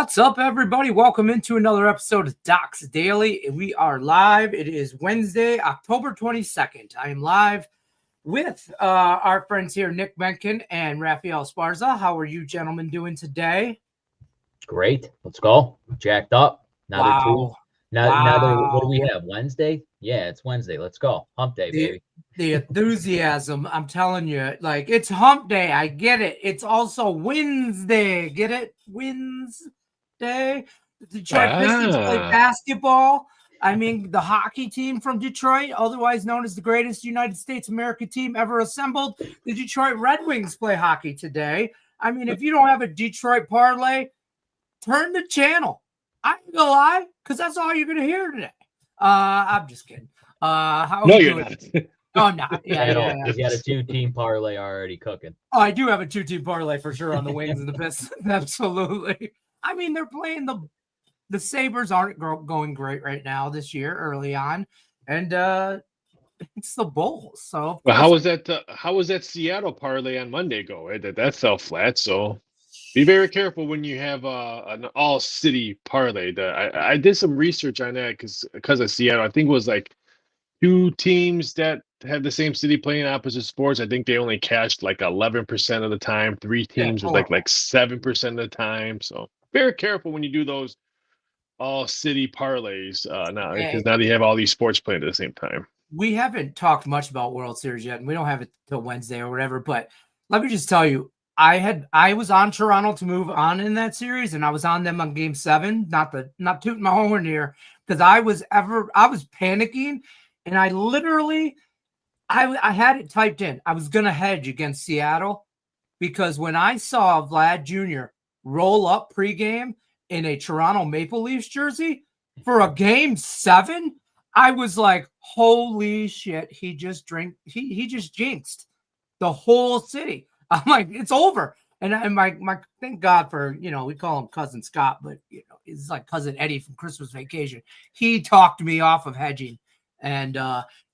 What's up, everybody? Welcome into another episode of Docs Daily. We are live. It is Wednesday, October 22nd. I am live with our friends here, Nick Menken and Raphael Esparza. How are you gentlemen doing today? Great. Let's go. Jacked up. Wow. What do we have? Wednesday? Yeah, it's Wednesday. Let's go. Hump day, baby. The enthusiasm, I'm telling you, like, it's hump day. I get it. It's also Wednesday. Get it? Wednesday. The Detroit Pistons play basketball. I mean, the hockey team from Detroit, otherwise known as the greatest United States America team ever assembled, the Detroit Red Wings play hockey today. I mean, if you don't have a Detroit parlay, turn the channel. I ain't gonna lie, because that's all you're gonna hear today. I'm just kidding. How no, are you you're doing? not. Oh, no. Yeah. You got a two-team parlay already cooking. Oh, I do have a two-team parlay for sure on the Wings and the Pistons. Absolutely. I mean, they're playing the Sabres aren't going great right now this year, early on, and it's the Bulls. So, well, how was that Seattle parlay on Monday go? That fell flat. So, be very careful when you have an all-city parlay. I did some research on that because of Seattle. I think it was like two teams that have the same city playing opposite sports. I think they only cashed like 11% of the time. Three teams was like 7% of the time. So very careful when you do those all city parlays now, because now they have all these sports playing at the same time. We haven't talked much about World Series yet, and we don't have it till Wednesday or whatever. But let me just tell you, I was on Toronto to move on in that series, and I was on them on Game 7. Not tooting my horn here, because I was panicking. And I literally, I had it typed in. I was going to hedge against Seattle because when I saw Vlad Jr. roll up pregame in a Toronto Maple Leafs jersey for a Game 7, I was like, holy shit, he just jinxed the whole city. I'm like, it's over. And my thank God for, we call him Cousin Scott, but, it's like Cousin Eddie from Christmas Vacation. He talked me off of hedging. And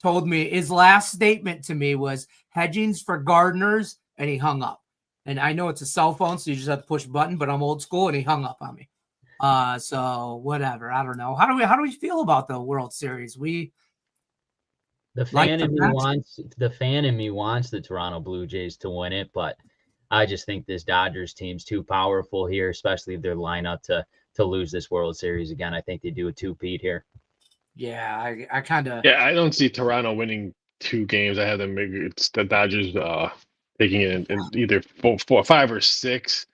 told me his last statement to me was hedging's for gardeners, and he hung up. And I know it's a cell phone, so you just have to push a button, but I'm old school, and he hung up on me. So whatever, I don't know. How do we feel about the World Series? The fan in me wants the Toronto Blue Jays to win it, but I just think this Dodgers team's too powerful here, especially if they're lined up to lose this World Series again. I think they do a two-peat here. Yeah, I kind of. Yeah, I don't see Toronto winning 2 games. I have them. Maybe it's the Dodgers taking it in either 4, 5, or 6.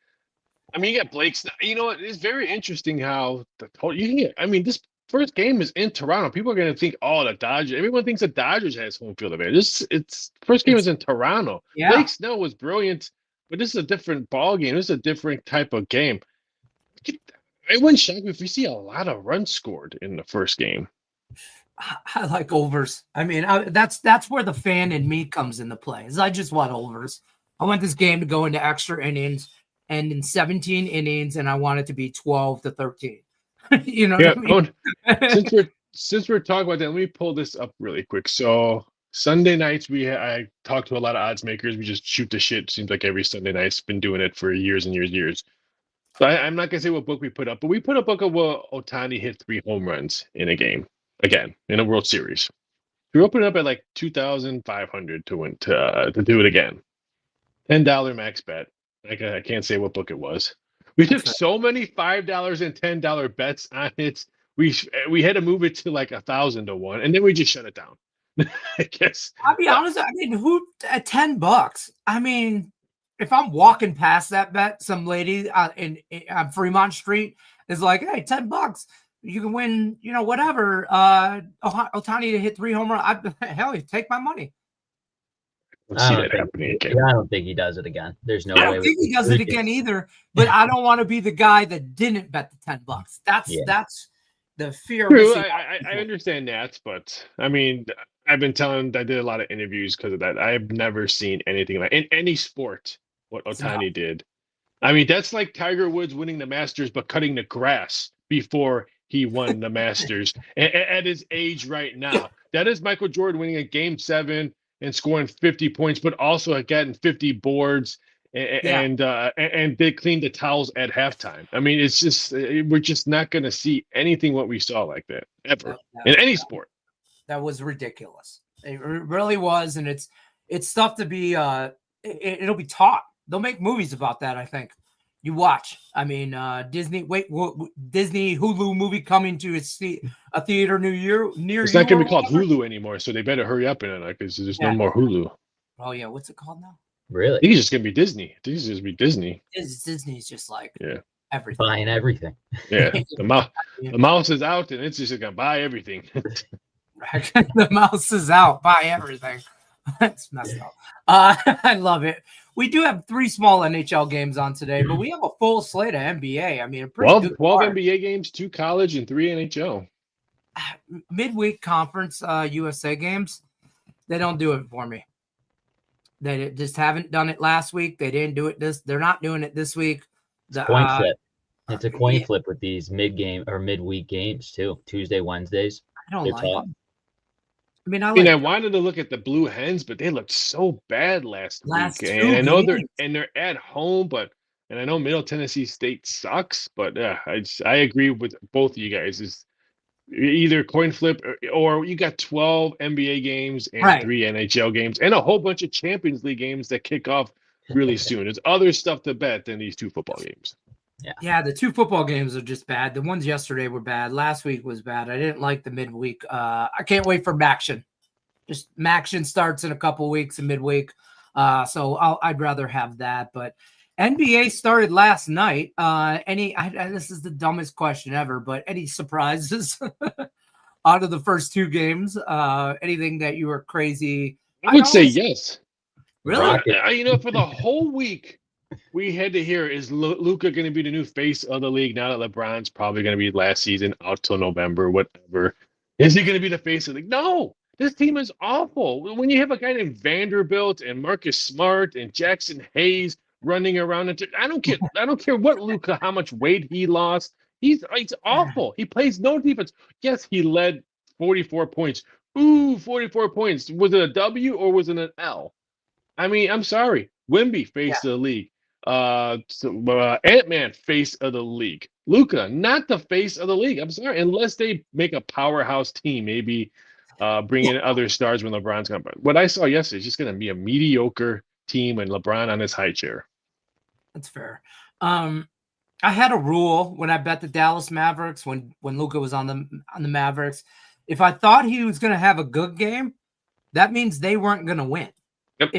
I mean, you got Blake. It's very interesting how the total you can get. I mean, this first game is in Toronto. People are going to think, the Dodgers. Everyone thinks the Dodgers has home field advantage. It's first game is in Toronto. Yeah. Blake Snell was brilliant, but this is a different ball game. This is a different type of game. It wouldn't shock me if we see a lot of runs scored in the first game. I like overs. I mean, that's where the fan in me comes into play. I just want overs. I want this game to go into extra innings and in 17 innings, and I want it to be 12-13. What I mean? since we're talking about that, let me pull this up really quick. So Sunday nights, I talk to a lot of odds makers. We just shoot the shit. Seems like every Sunday night's been doing it for years and years. So I'm not gonna say what book we put up, but we put a book of Ohtani hit 3 home runs in a game. Again, in a World Series, we opened up at like 2,500 to win to do it again. $10 max bet. I can't say what book it was. We took so many $5 and $10 bets on it. We had to move it to like 1,000 to 1, and then we just shut it down. I guess. I'll be honest. I mean, who at $10? I mean, if I'm walking past that bet, some lady on Fremont Street is like, "Hey, $10. You can win, whatever. Ohtani to hit 3 home runs. Hell, you take my money." I see that happening again. I don't think he does it again. There's no way. I don't think he does it again either. But I don't want to be the guy that didn't bet the $10. That's the fear. True, I understand that, but I mean, I've been telling. I did a lot of interviews because of that. I've never seen anything like in any sport what Ohtani did. I mean, that's like Tiger Woods winning the Masters but cutting the grass before he won the Masters at his age right now. That is Michael Jordan winning a Game 7 and scoring 50 points, but also getting 50 boards and they cleaned the towels at halftime. I mean, it's just we're just not going to see anything what we saw like that ever in any sport. That was ridiculous. It really was, and it's stuff to be. It'll be taught. They'll make movies about that. I think. You watch. I mean, Disney. Disney Hulu movie coming to a theater near you. It's not going to be called Hulu anymore, so they better hurry up in it because there's no more Hulu. Oh yeah, what's it called now? Really? I think it's just going to be Disney. I think it's just be Disney. Disney's just like everything. Buying everything. Yeah, the mouse is out, and it's just going to buy everything. The mouse is out. Buy everything. That's messed up. I love it. We do have 3 small NHL games on today, but we have a full slate of NBA. I mean, 12 NBA games, 2 college, and 3 NHL. Midweek conference USA games, they don't do it for me. They just haven't done it last week. They didn't do it they're not doing it this week. Coin flip. It's a coin flip with these midweek games too. Tuesday, Wednesdays. I don't like it. I mean, I wanted to look at the Blue Hens, but they looked so bad last week. And I know they're at home, and I know Middle Tennessee State sucks, but I agree with both of you guys. Is either coin flip or you got 12 NBA games and 3 NHL games and a whole bunch of Champions League games that kick off really soon. There's other stuff to bet than these 2 football games. Yeah, the 2 football games are just bad. The ones yesterday were bad. Last week was bad. I didn't like the midweek. I can't wait for Maction. Just Maction starts in a couple weeks in midweek. So I'd rather have that. But NBA started last night. This is the dumbest question ever, but any surprises out of the first 2 games? Anything that you were crazy? I would say yes. Really? For the whole week, we had to hear, is Luka going to be the new face of the league now that LeBron's probably going to be last season out till November, whatever? Is he going to be the face of the league? No, this team is awful. When you have a guy named Vanderbilt and Marcus Smart and Jackson Hayes running around, I don't care what Luka, how much weight he lost. He's awful. He plays no defense. Yes, he led 44 points. 44 points. Was it a W or was it an L? I mean, I'm sorry. Wemby, face of the league. Ant-Man, face of the league. Luka, not the face of the league. I'm sorry. Unless they make a powerhouse team, maybe bring in other stars when LeBron's gone. But what I saw yesterday is just going to be a mediocre team and LeBron on his high chair. That's fair. I had a rule when I bet the Dallas Mavericks when Luka was on the Mavericks. If I thought he was going to have a good game, that means they weren't going to win. Yep,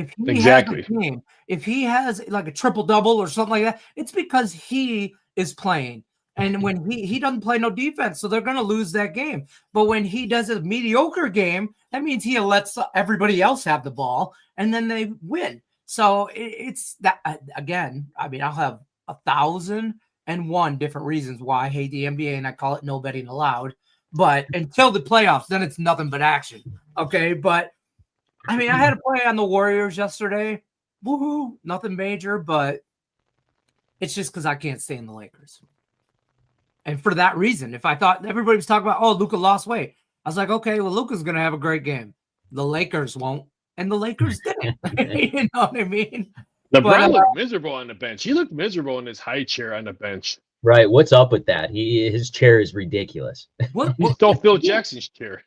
if he has like a triple-double or something like that, it's because he is playing. And when he doesn't play no defense, so they're going to lose that game. But when he does a mediocre game, that means he lets everybody else have the ball, and then they win. So it's that, again, I mean, I'll have 1,001 different reasons why I hate the NBA, and I call it no betting allowed. But until the playoffs, then it's nothing but action. Okay, but I mean, I had to play on the Warriors yesterday. Woohoo! Nothing major, but it's just because I can't stand the Lakers. And for that reason, if I thought everybody was talking about, oh, Luka lost weight, I was like, okay, well, Luka's going to have a great game. The Lakers won't. And the Lakers didn't. You know what I mean? LeBron looked miserable on the bench. He looked miserable in his high chair on the bench. Right. What's up with that? His chair is ridiculous. He stole Phil Jackson's chair.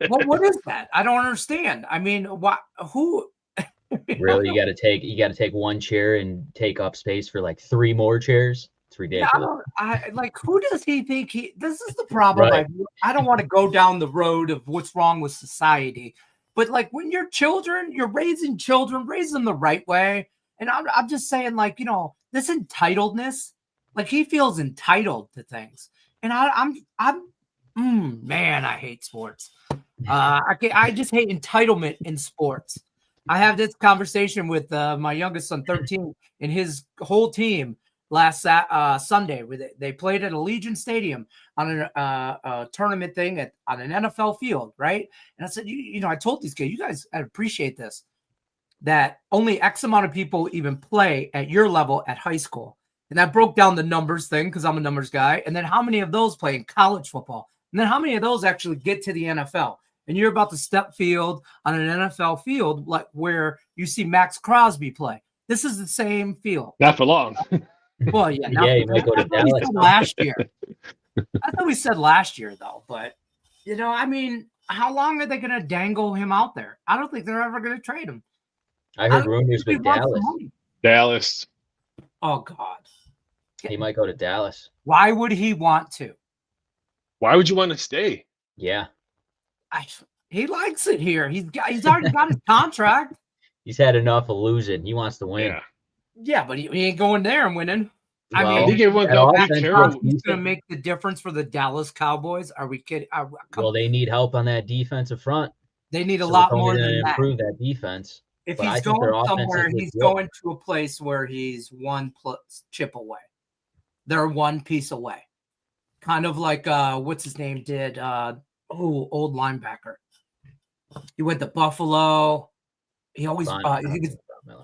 What is that? I don't understand. I mean, who? Really, you got to take one chair and take up space for like 3 more chairs. It's ridiculous. Who does he think this is the problem? Right. I don't want to go down the road of what's wrong with society, but like when you're raising children, raise them the right way. And I'm just saying, like, this entitledness, like he feels entitled to things. And man, I hate sports. I just hate entitlement in sports. I have this conversation with my youngest son, 13, and his whole team last Sunday. They played at Allegiant Stadium on a tournament thing on an NFL field, right? And I said, I told these kids, you guys appreciate this, that only X amount of people even play at your level at high school. And that broke down the numbers thing because I'm a numbers guy. And then how many of those play in college football? And then how many of those actually get to the NFL? And you're about to step field on an NFL field like where you see Max Crosby play. This is the same feel. Not for long. Well, yeah. Yeah, he might go to I thought we Dallas. said last year. I thought we said last year, though. But, I mean, how long are they going to dangle him out there? I don't think they're ever going to trade him. I heard rumors with Dallas. Dallas. Oh, God. He might go to Dallas. Why would he want to? Why would you want to stay? Yeah. He likes it here. He's already got his contract. He's had enough of losing. He wants to win. Yeah, but he ain't going there and winning. Well, I think everyone's got to be careful. He's going to make the difference for the Dallas Cowboys. Are we kidding? Well, they need help on that defensive front. They need a lot more than that. Improve that defense. If he's going somewhere, he's going to a place where he's one chip away. They're one piece away. Kind of like what's his name did? Old linebacker. He went to Buffalo. He always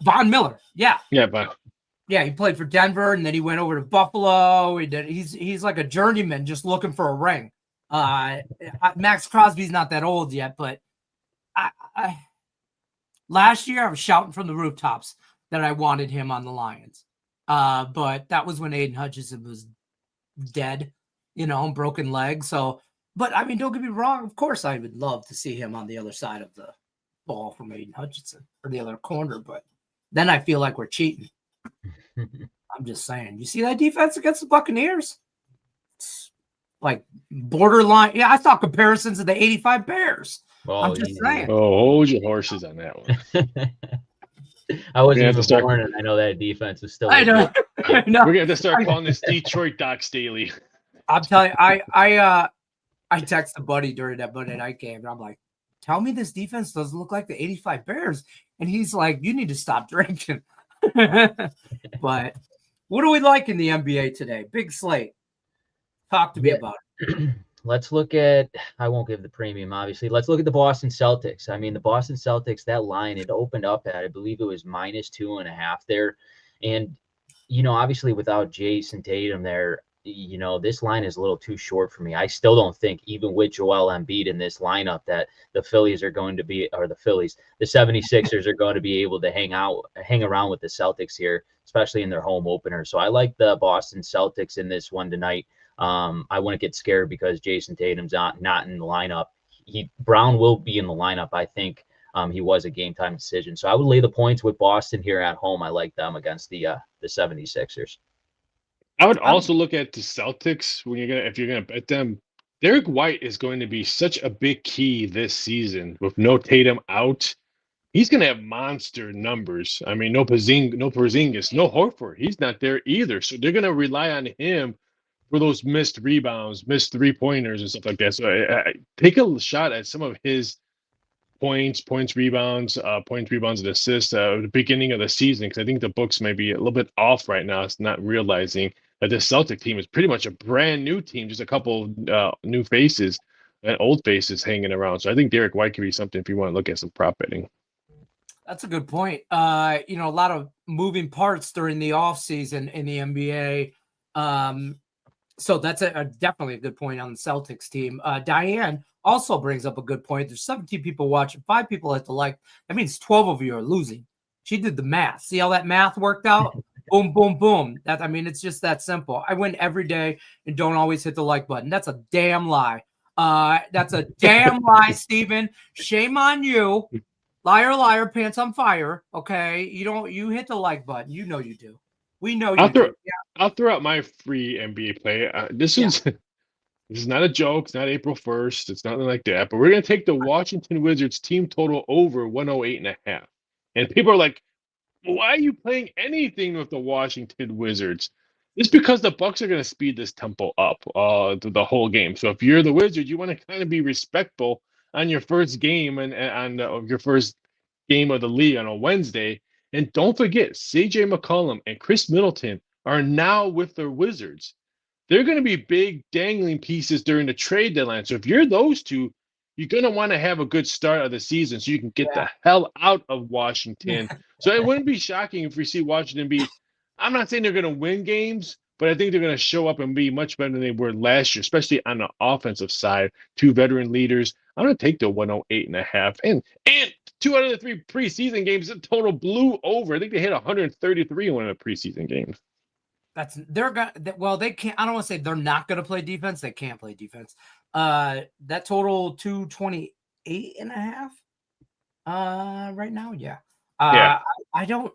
Von Miller. Yeah. Yeah, he played for Denver, and then he went over to Buffalo. He's like a journeyman just looking for a ring. Max Crosby's not that old yet, but last year I was shouting from the rooftops that I wanted him on the Lions. But that was when Aiden Hutchinson was dead, broken leg. So, but I mean, don't get me wrong. Of course, I would love to see him on the other side of the ball from Aiden Hutchinson or the other corner, but then I feel like we're cheating. I'm just saying. You see that defense against the Buccaneers? It's like borderline. Yeah, I saw comparisons of the 85 Bears. I'm just saying. Oh, hold your horses on that one. I wasn't even born, and I know that defense is still. I know. We're gonna have to start calling this Detroit Doc Staley. I'm telling you, I texted a buddy during that Monday night game, and I'm like, "Tell me this defense doesn't look like the 85 Bears," and he's like, "You need to stop drinking." But what do we like in the NBA today? Big slate. Talk to me about it. Let's look at, I won't give the premium, obviously. Let's look at the Boston Celtics. I mean, the Boston Celtics, that line, it opened up at, I believe it was -2.5 there. And, obviously without Jason Tatum there, this line is a little too short for me. I still don't think, even with Joel Embiid in this lineup, that the 76ers are going to be able to hang around with the Celtics here, especially in their home opener. So I like the Boston Celtics in this one tonight. I wouldn't get scared because Jason Tatum's not in the lineup. Brown will be in the lineup. I think he was a game time decision. So I would lay the points with Boston here at home. I like them against the 76ers. I would also look at the Celtics if you're gonna bet them. Derek White is going to be such a big key this season with no Tatum out. He's going to have monster numbers. I mean, no Porzingis, no Horford. He's not there either. So they're going to rely on him for those missed rebounds, missed three-pointers and stuff like that. So take a shot at some of his points, rebounds, and assists at the beginning of the season, because I think the books may be a little bit off right now. It's not realizing that the Celtic team is pretty much a brand new team, just a couple new faces and old faces hanging around. So I think Derek White could be something if you want to look at some prop betting. That's a good point. A lot of moving parts during the offseason in the NBA. So that's definitely a good point on the Celtics team. Diane also brings up a good point. There's 17 people watching, 5 people at the like. That means 12 of you are losing. She did the math. See how that math worked out? Boom, boom, boom. It's just that simple. I win every day and don't always hit the like button. That's a damn lie. That's a damn lie, Steven. Shame on you. Liar, liar, pants on fire. Okay. You hit the like button. You know you do. We know you do. Yeah. I'll throw out my free NBA play. This is not a joke. It's not April 1st. It's nothing like that. But we're going to take the Washington Wizards team total over 108.5. And people are like, why are you playing anything with the Washington Wizards? It's because the Bucks are going to speed this tempo up the whole game. So if you're the Wizards, you want to kind of be respectful on your first game and on your first game of the league on a Wednesday. And don't forget, CJ McCollum and Chris Middleton are now with the Wizards. They're going to be big dangling pieces during the trade deadline. So if you're those two, you're going to want to have a good start of the season so you can get the hell out of Washington. So it wouldn't be shocking if we see Washington be, I'm not saying they're going to win games, but I think they're going to show up and be much better than they were last year, especially on the offensive side. 2 veteran leaders. I'm going to take the 108.5. And 2 out of the 3 preseason games, the total blew over. I think they hit 133 in one of the preseason games. They can't. I don't want to say they're not gonna play defense. They can't play defense. That total 228.5. Right now, yeah. I don't.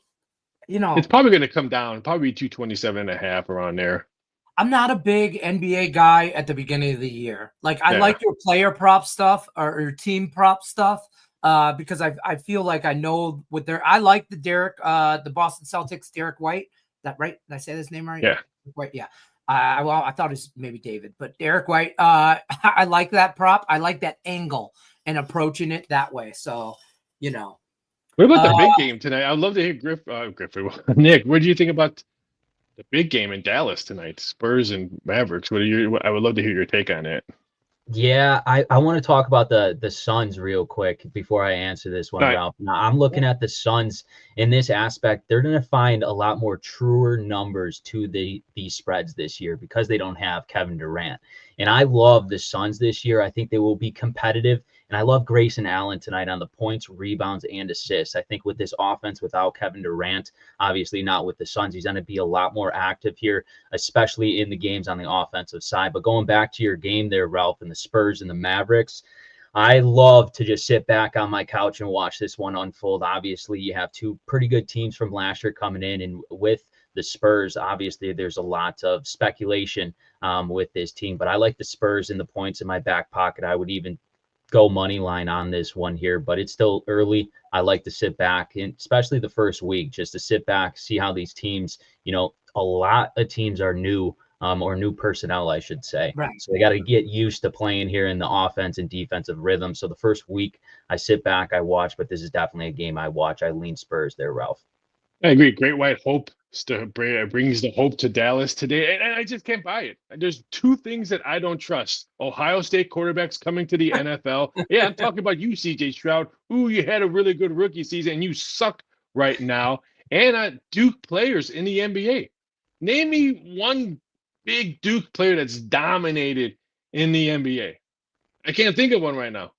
It's probably going to come down, probably 227.5 around there. I'm not a big NBA guy at the beginning of the year. Like I like your player prop stuff or your team prop stuff because I feel like I know what I like the Boston Celtics, Derek White. That right? Did I say his name right? Yeah. White, yeah. Well, I thought it was maybe David, but Derek White. I like that prop. I like that angle and approaching it that way. So, What about the big game tonight? I'd love to hear Nick, what do you think about the big game in Dallas tonight? Spurs and Mavericks. I would love to hear your take on it. Yeah, I want to talk about the Suns real quick before I answer this one, Ralph. Now, I'm looking at the Suns in this aspect. They're going to find a lot more truer numbers to these spreads this year because they don't have Kevin Durant. And I love the Suns this year. I think they will be competitive. And I love Grayson Allen tonight on the points, rebounds, and assists. I think with this offense, without Kevin Durant, obviously not with the Suns, he's going to be a lot more active here, especially in the games on the offensive side. But going back to your game there, Ralph, and the Spurs and the Mavericks, I love to just sit back on my couch and watch this one unfold. Obviously, you have two pretty good teams from last year coming in, and with the Spurs, obviously, there's a lot of speculation with this team. But I like the Spurs and the points in my back pocket. I would even go money line on this one here, but it's still early. I like to sit back, and especially the first week, just to sit back, see how these teams, a lot of teams are new or new personnel, I should say. Right. So they got to get used to playing here in the offense and defensive rhythm. So the first week I sit back, I watch, but this is definitely a game I watch. I lean Spurs there, Ralph. I agree. Great White Hope brings the hope to Dallas today, and I just can't buy it. There's two things that I don't trust: Ohio State quarterbacks coming to the NFL. Yeah, I'm talking about you, CJ Stroud. Ooh, you had a really good rookie season, and you suck right now. And Duke players in the NBA. Name me one big Duke player that's dominated in the NBA. I can't think of one right now.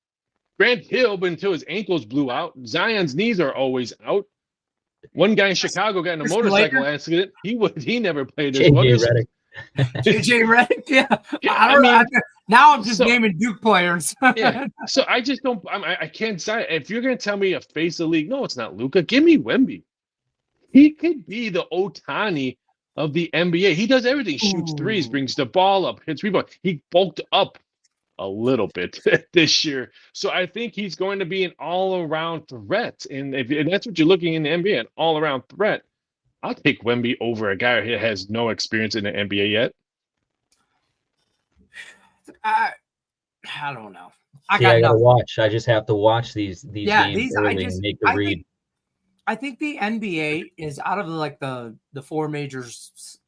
Grant Hill, but until his ankles blew out, Zion's knees are always out. One guy in Chicago got in a motorcycle accident. He never played as well. JJ Redick, yeah. Now I'm just naming Duke players. Yeah. So I just don't. I can't say if you're going to tell me a face of the league. No, it's not Luka. Give me Wemby. He could be the Ohtani of the NBA. He does everything. Shoots threes, brings the ball up, hits rebound. He bulked up a little bit this year. So I think he's going to be an all-around threat. And if that's what you're looking in the NBA, an all-around threat, I'll take Wemby over a guy who has no experience in the NBA yet. I don't know. I gotta watch. I just have to watch these games early and make the read. I think the NBA is out of the four major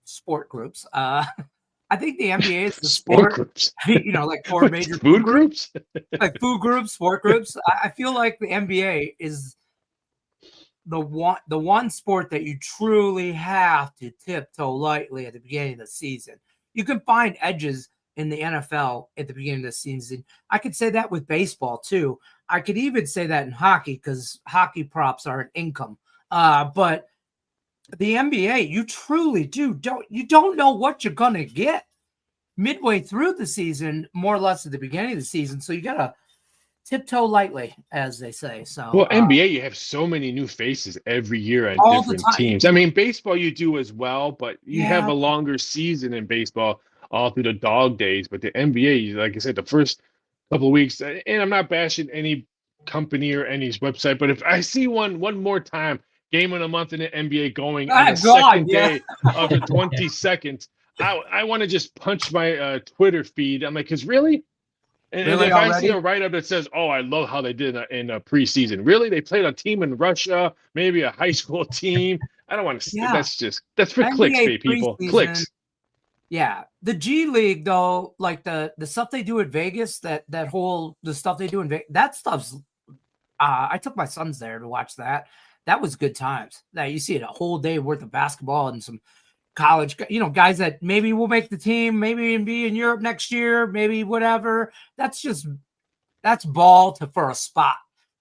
sport groups. I think the NBA is the sport groups. Like four major food groups, like food groups, sport groups. I feel like the NBA is the one sport that you truly have to tiptoe lightly at the beginning of the season. You can find edges in the NFL at the beginning of the season. I could say that with baseball too. I could even say that in hockey because hockey props are an income. But the NBA, you truly don't know what you're gonna get midway through the season, more or less at the beginning of the season. So you gotta tiptoe lightly, as they say. So NBA, you have so many new faces every year on different teams. I mean, baseball you do as well, but you have a longer season in baseball all through the dog days. But the NBA, like I said, the first couple of weeks, and I'm not bashing any company or any website, but if I see one more time, game of the month in the NBA going on the second day of the 22nd, I want to just punch my Twitter feed. I'm like, because really? And if I see a write-up that says, oh, I love how they did in a preseason. Really? They played a team in Russia, maybe a high school team. I don't want to see that's for clicks, people. Clicks. Yeah. The G League, though, like the stuff they do in Vegas, the stuff they do in Vegas, that stuff's I took my sons there to watch that. That was good times. That you see it a whole day worth of basketball and some college, guys that maybe will make the team, maybe be in Europe next year, maybe whatever. That's ball for a spot.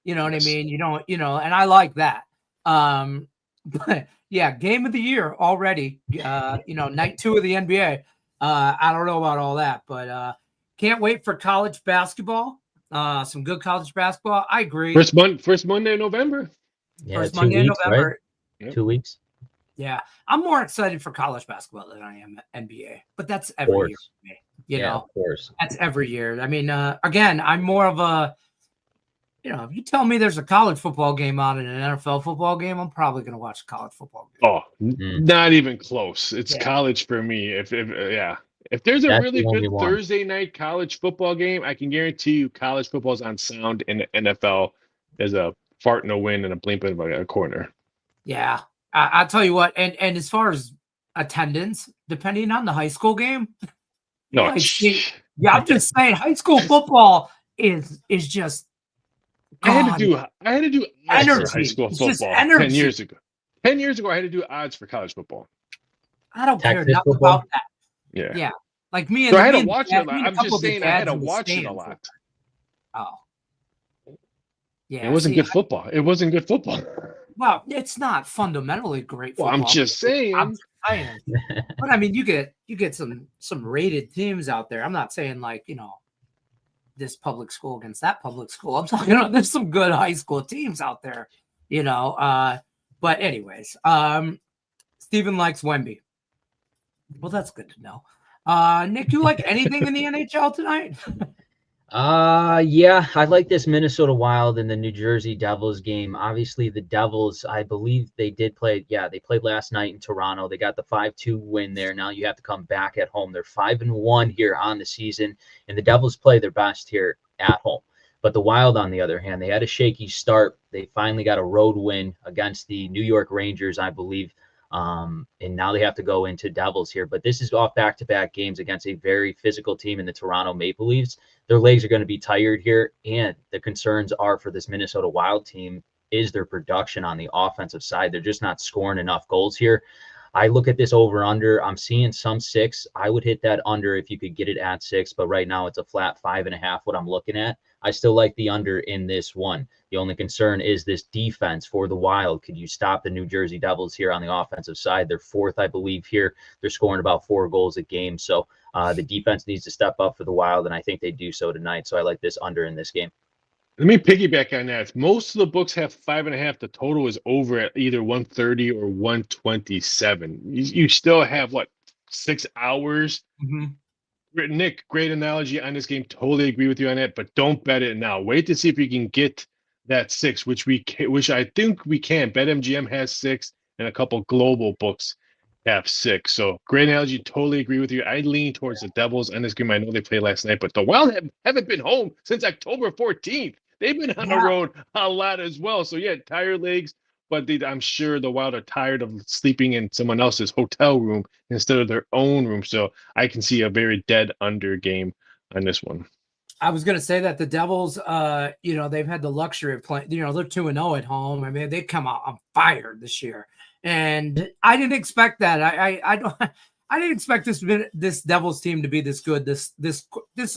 You know what I mean? You don't, and I like that. But yeah, game of the year already. Night 2 of the NBA. I don't know about all that, but can't wait for college basketball. Some good college basketball. I agree. First Monday in November. Yeah, First 2 Monday in weeks, November. right? Yep. 2 weeks. Yeah, I'm more excited for college basketball than I am NBA, but that's every year for me. Of course. That's every year. I mean, again, I'm more of a, if you tell me there's a college football game on and an NFL football game, I'm probably going to watch a college football game. Oh, not even close. It's college for me. If there's a really good Thursday night college football game, I can guarantee you college football's on sound, and the NFL is a fart in a wind and a blink of a corner. Yeah. I'll tell you what, and as far as attendance, depending on the high school game, I'm just saying high school football is just I had to do odds for high school football 10 years ago. 10 years ago, I had to do odds for college football. I don't care nothing about that. Yeah. Like me and so I had to watch it a lot. I'm just saying I had to watch it a lot. Oh. Yeah. It wasn't good football. It wasn't good football. Well, it's not fundamentally great football. Well, I'm just saying. But I mean, you get some rated teams out there. I'm not saying like, this public school against that public school. I'm talking about there's some good high school teams out there, But anyways, Steven likes Wemby. Well, that's good to know. Nick, you like anything in the NHL tonight? Yeah, I like this Minnesota Wild and the New Jersey Devils game. Obviously, the Devils, I believe they did play. Yeah, they played last night in Toronto. They got the 5-2 win there. Now you have to come back at home. They're 5-1 here on the season, and the Devils play their best here at home. But the Wild, on the other hand, they had a shaky start. They finally got a road win against the New York Rangers, I believe. And now they have to go into Devils here. But this is off back-to-back games against a very physical team in the Toronto Maple Leafs. Their legs are going to be tired here, and the concerns are for this Minnesota Wild team is their production on the offensive side. They're just not scoring enough goals here. I look at this over-under. I'm seeing some 6. I would hit that under if you could get it at 6, but right now it's a flat 5.5 what I'm looking at. I still like the under in this one. The only concern is this defense for the Wild. Could you stop the New Jersey Devils here on the offensive side? They're 4th, I believe, here. They're scoring about 4 goals a game. So the defense needs to step up for the Wild, and I think they do so tonight. So I like this under in this game. Let me piggyback on that. Most of the books have 5.5. The total is over at either 130 or 127. You still have, 6 hours? Mm-hmm. Nick, great analogy on this game. Totally agree with you on that, but don't bet it now. Wait to see if you can get that 6, which I think we can. BetMGM has 6, and a couple global books have 6. So great analogy. Totally agree with you. I lean towards the Devils on this game. I know they played last night, but the Wild haven't been home since October 14th. They've been on the road a lot as well. So yeah, tired legs. But I'm sure the Wild are tired of sleeping in someone else's hotel room instead of their own room. So I can see a very dead under game on this one. I was going to say that the Devils, they've had the luxury of playing, they're 2-0 at home. I mean, they come out on fire this year. And I didn't expect that. I didn't expect this Devils team to be this good, this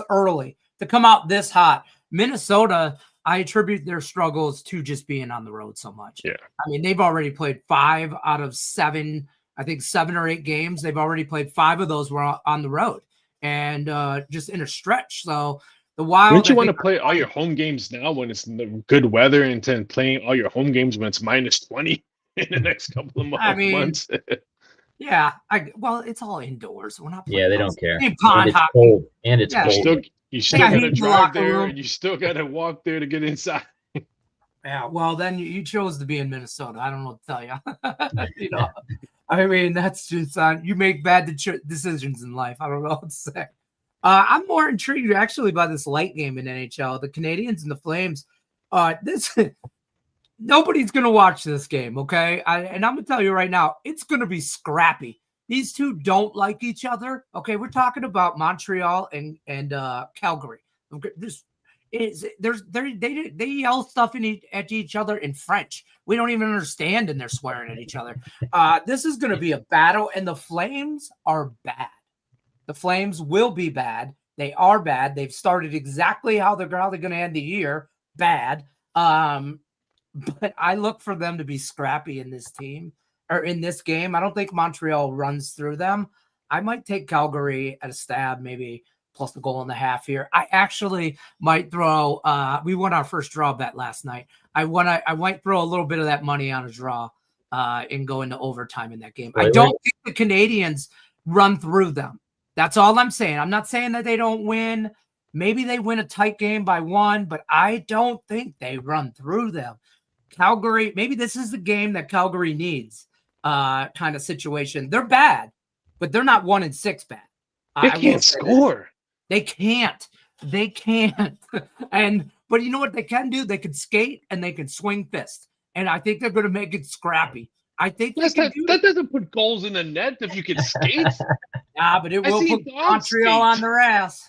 early, to come out this hot. Minnesota, I attribute their struggles to just being on the road so much. Yeah. I mean, they've already played 5 out of 7, I think 7 or 8 games. They've already played 5 of those were on the road and just in a stretch. So the Wild. Wouldn't you want to play all your home games now when it's good weather and then playing all your home games when it's -20 in the next couple of months? Yeah. Well, it's all indoors. We're not playing. Yeah, they don't care. And it's cold. And it's cold. You still got to drive there, and you still got to walk there to get inside. Yeah, well, then you chose to be in Minnesota. I don't know what to tell you. I mean, that's just you make bad decisions in life. I don't know what to say. I'm more intrigued actually by this light game in NHL. The Canadiens and the Flames. Nobody's gonna watch this game, okay? And I'm gonna tell you right now, it's gonna be scrappy. These two don't like each other. Okay, we're talking about Montreal and Calgary. Okay, they yell stuff at each other in French. We don't even understand, and they're swearing at each other. This is going to be a battle, and the Flames are bad. The Flames will be bad. They are bad. They've started exactly how they're going to end the year. Bad. But I look for them to be scrappy in this team or in this game. I don't think Montreal runs through them. I might take Calgary at a stab, maybe plus the goal and a half here. I actually might throw. We won our first draw bet last night. I might throw a little bit of that money on a draw and go into overtime in that game. I don't think the Canadians run through them. That's all I'm saying. I'm not saying that they don't win. Maybe they win a tight game by 1, but I don't think they run through them. Calgary, maybe this is the game that Calgary needs kind of situation. They're bad, but they're not 1-6 bad. They can't score. They can't. But you know what they can do? They can skate and they can swing fists. And I think they're going to make it scrappy. I think that doesn't put goals in the net if you can skate. But it will put Montreal on their ass.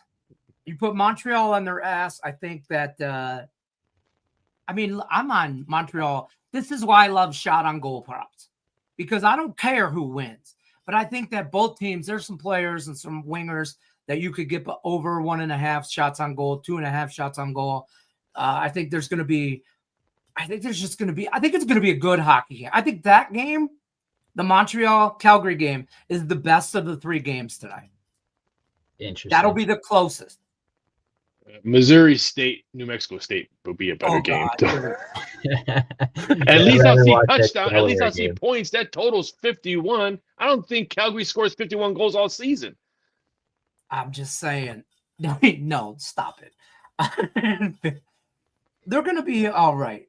You put Montreal on their ass. I think that I'm on Montreal. This is why I love shot on goal props, because I don't care who wins. But I think that both teams, there's some players and some wingers that you could get over 1.5 shots on goal, 2.5 shots on goal. I think it's going to be a good hockey game. I think that game, the Montreal-Calgary game, is the best of the 3 games tonight. Interesting. That'll be the closest. Missouri State, New Mexico State will be a better game. At least I'll see touchdown. At least I'll see points. That total's 51. I don't think Calgary scores 51 goals all season. I'm just saying. No, stop it. They're going to be all right.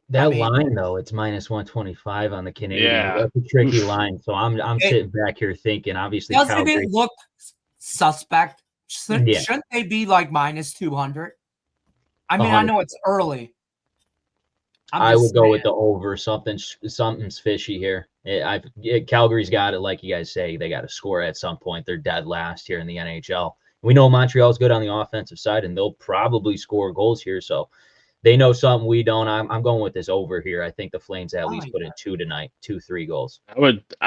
That line, though, it's -125 on the Canadian. Yeah. That's a tricky line. So I'm sitting back here thinking, obviously, doesn't Calgary. it look suspect? Shouldn't they be like -200? I mean, 100. I know it's early. I would go with the over. Something's fishy here. Calgary's got it, like you guys say. They got to score at some point. They're dead last here in the NHL. We know Montreal's good on the offensive side, and they'll probably score goals here. So they know something we don't. I'm going with this over here. I think the Flames at least put in 2 tonight, 3 goals. I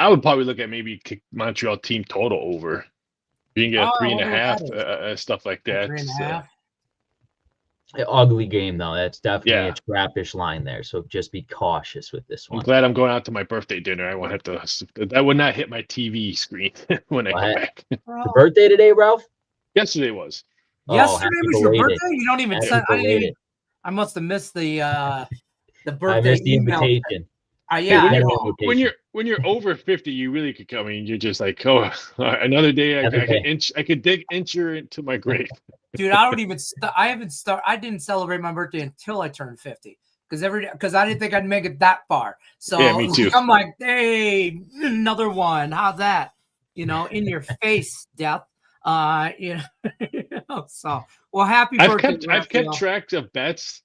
would probably look at maybe Montreal team total over. You can get 3.5, stuff like that. 3.5. Ugly game, though. That's definitely a trappish line there. So just be cautious with this one. I'm glad I'm going out to my birthday dinner. I won't have to. That would not hit my TV screen when I come back. Your birthday today, Ralph? Yesterday was. Yesterday was your birthday? You don't even send. I must have missed the birthday. I missed the invitation. When you're over 50, you really could come. I mean, you're just like, another day. I could dig into my grave. Dude, I don't even. I didn't celebrate my birthday until I turned 50 because I didn't think I'd make it that far. So yeah, me too. I'm like, hey, another one. How's that? In your face, death. So well, happy birthday. I've kept track of bets,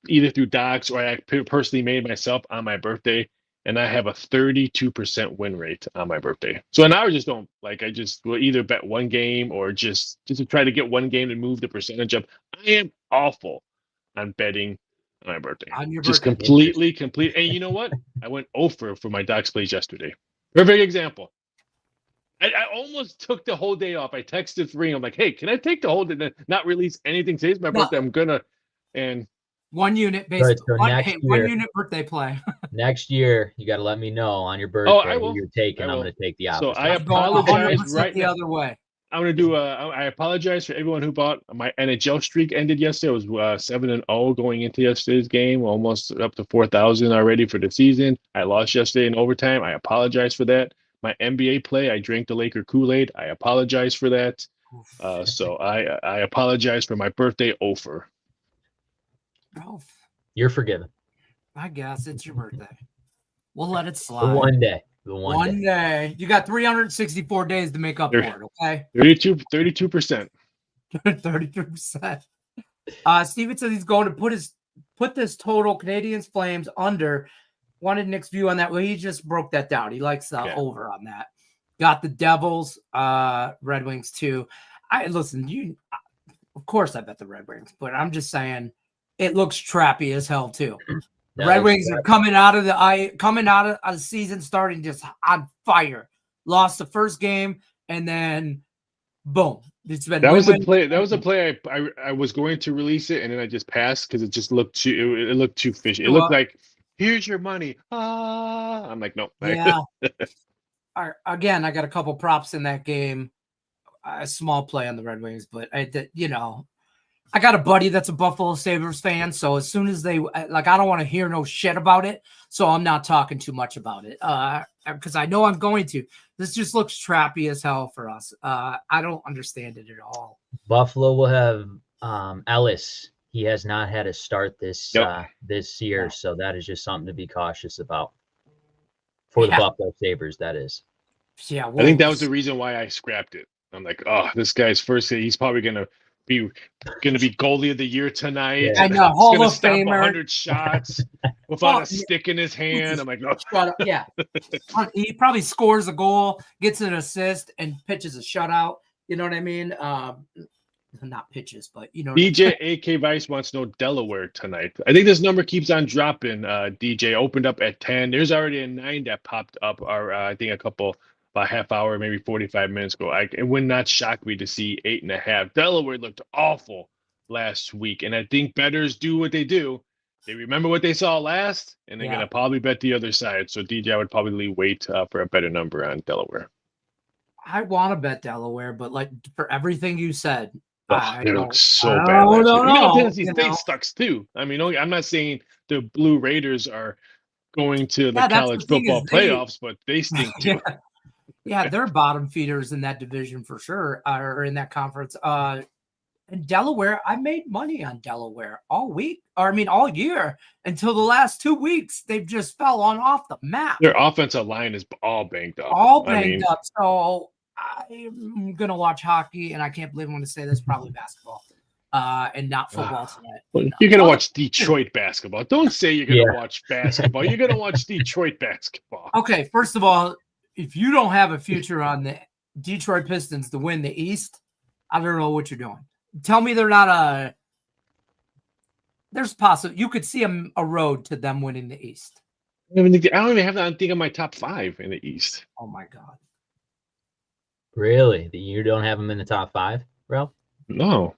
either through docs or I personally made myself on my birthday, and I have a 32% win rate on my birthday. So now I just don't I just will either bet one game or just to try to get one game and move the percentage up. I am awful on betting on my birthday. On your just birthday. complete. And you know what? I went over for my docs plays yesterday. Perfect example. I almost took the whole day off. I texted 3. I'm like, hey, can I take the whole day, not release anything? Today's my birthday. I'm gonna and 1 unit basically. Right, so 1 unit birthday play. Next year, you got to let me know on your birthday who you're taking. I'm going to take the opposite. So I apologize right the other way. I'm going to do I apologize for everyone who bought. My NHL streak ended yesterday. It was 7-0 going into yesterday's game, almost up to 4,000 already for the season. I lost yesterday in overtime. I apologize for that. My NBA play, I drank the Laker Kool-Aid. I apologize for that. So I apologize for my birthday offer. Ralph, you're forgiven. I guess it's your birthday. We'll let it slide. The one day. One day. You got 364 days to make up for it, okay? 32%. 32%. Steven says he's going to put this total Canadians Flames under. Wanted Nick's view on that. Well, he just broke that down. He likes the over on that. Got the Devils, Red Wings too. Of course I bet the Red Wings, but I'm just saying it looks trappy as hell too. The Red Wings are coming out of the season starting just on fire. Lost the first game and then Boom. It's been That was a win-win. play. That was a play. I was going to release it, and then I just passed because it just looked too. It looked too fishy. It looked like, here's your money. Ah, I'm like, nope. Yeah. Again, I got a couple props in that game. A small play on the Red Wings, but I got a buddy that's a Buffalo Sabres fan, so as soon as they I don't want to hear no shit about it, so I'm not talking too much about it because I know I'm going to. This just looks trappy as hell for us. I don't understand it at all. Buffalo will have Ellis. He has not had a start this year, so that is just something to be cautious about for the Buffalo Sabres. That is. Yeah, I think that was the reason why I scrapped it. I'm like, oh, this guy's first. He's probably gonna be goalie of the year tonight. Yeah. I know, Hall of stop Famer. 100 shots without a stick in his hand. I'm like, no. Yeah, he probably scores a goal, gets an assist, and pitches a shutout. You know what I mean? Not pitches, but you know. DJ AK Vice wants no Delaware tonight. I think this number keeps on dropping. DJ opened up at 10. There's already a 9 that popped up. I think about a half hour, maybe 45 minutes ago. It would not shock me to see 8.5. Delaware looked awful last week, and I think bettors do what they do. They remember what they saw last, and they're gonna probably bet the other side. So DJ, I would probably wait for a better number on Delaware. I want to bet Delaware, but for everything you said. They look so bad. No, Tennessee State sucks too. I mean, I'm not saying the Blue Raiders are going to the college football playoffs, but they stink too. Yeah, they're bottom feeders in that division for sure, or in that conference. And Delaware, I made money on Delaware all year until the last 2 weeks. They've just fell off the map. Their offensive line is all banged up. Up. So I'm gonna watch hockey, and I can't believe I'm gonna say this. Probably basketball, and not football tonight. Well, you're gonna watch Detroit basketball. Don't say you're gonna watch basketball. You're gonna watch Detroit basketball. Okay, first of all, if you don't have a future on the Detroit Pistons to win the East, I don't know what you're doing. Tell me they're not there's possible you could see a road to them winning the East. I don't even have that. I think of my top 5 in the East. Oh my God. Really? You don't have them in the top 5, bro? No.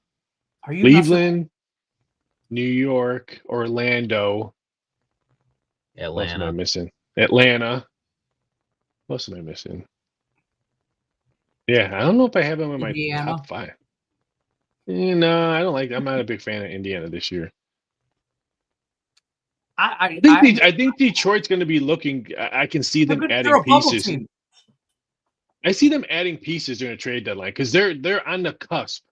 Are you Cleveland, New York, Orlando, Atlanta? What am I missing? Atlanta. What else am I missing? Yeah, I don't know if I have them in my top 5. No, I don't like. I'm not a big fan of Indiana this year. I think Detroit's going to be looking. I can see them adding pieces. I see them adding pieces during a trade deadline because they're on the cusp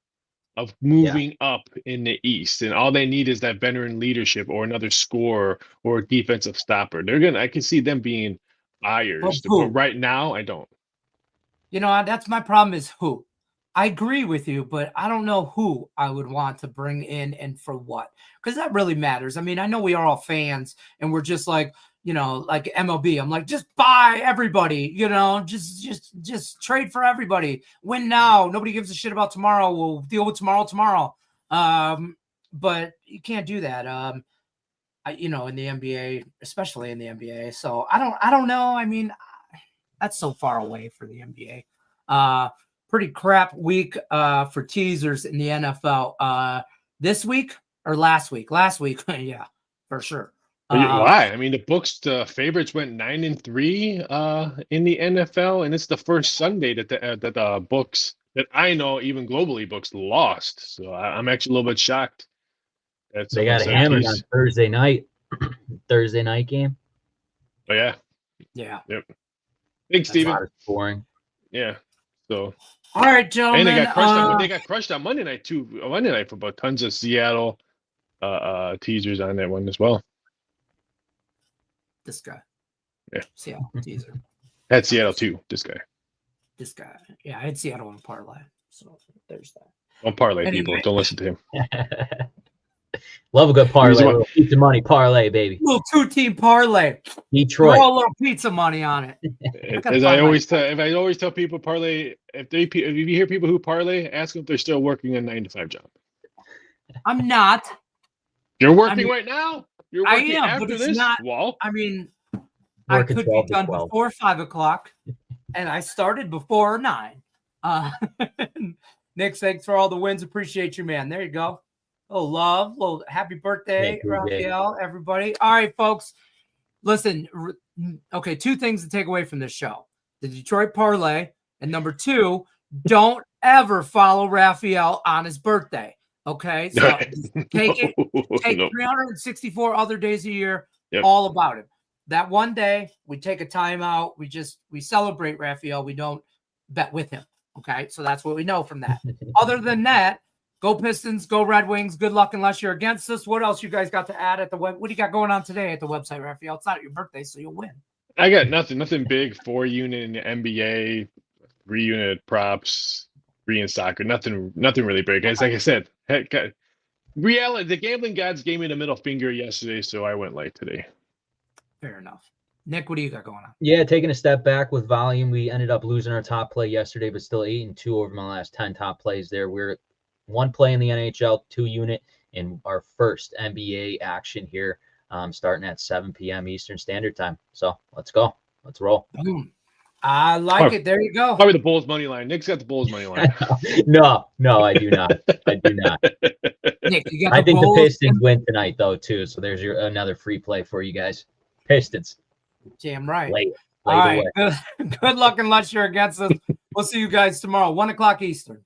of moving up in the East, and all they need is that veteran leadership or another scorer or a defensive stopper. I can see them being buyers, but right now I don't. That's my problem. Is who? I agree with you, but I don't know who I would want to bring in and for what, because that really matters. I mean, I know we are all fans, and we're just like MLB. I'm like, just buy everybody, just trade for everybody. Win now. Nobody gives a shit about tomorrow. We'll deal with tomorrow. But you can't do that. In the NBA, especially in the NBA. So I don't know. I mean, that's so far away for the NBA. Pretty crap week for teasers in the NFL. This week or last week? Last week, yeah, for sure. Why? I mean, the favorites went 9-3 in the NFL, and it's the first Sunday that the books that I know, even globally, books lost. So I'm actually a little bit shocked. They got hammered on Thursday night. Thursday night game. Oh yeah. Yeah. Yep. Thanks, Steven. Boring. Yeah. So. All right, gentlemen. And they got crushed on Monday night too. Monday night for about tons of Seattle teasers on that one as well. This guy. Yeah. Seattle teaser. Had Seattle too. This guy. Yeah, I had Seattle on parlay. So there's that. Don't parlay, people. Don't listen to him. Love a good parlay. Pizza money parlay, baby. Little 2-team parlay. Detroit. Throw a little pizza money on it. As I always tell people, parlay. If you hear people who parlay, ask them if they're still working a 9-to-5 job. I'm not. You're working right now. You're working I am, after but it's this. not. Well, I mean, I could be done before 5 o'clock, and I started before 9. Nick, thanks for all the wins. Appreciate you, man. There you go. Oh, love. Well, happy birthday, Thank you, Raphael, everybody. All right, folks. Listen, okay, 2 things to take away from this show. The Detroit Parlay, and number 2, don't ever follow Raphael on his birthday. Okay? So take 364 other days a year, all about it. That one day, we take a timeout. We celebrate Raphael. We don't bet with him. Okay? So that's what we know from that. Other than that, go Pistons, go Red Wings. Good luck unless you're against us. What else you guys got to add at the web? What do you got going on today at the website, Raphael? It's not your birthday, so you'll win. I got nothing big. 4-unit in the NBA, 3-unit props, 3 in soccer. Nothing really big. Guys, like I said, reality. The gambling gods gave me the middle finger yesterday, so I went light today. Fair enough. Nick, what do you got going on? Yeah, taking a step back with volume. We ended up losing our top play yesterday, but still 8-2 over my last 10 top plays there. We're 1 play in the NHL, 2-unit, in our first NBA action here, starting at 7 p.m. Eastern Standard Time. So let's go. Let's roll. Boom. I like it. There you go. Probably the Bulls money line. Nick's got the Bulls money line. No, I do not. I do not. Nick, you got I think Bulls? the Pistons win tonight, though, too. So there's another free play for you guys. Pistons. Damn right. Late All right. Good luck unless you're against us. We'll see you guys tomorrow, 1 o'clock Eastern.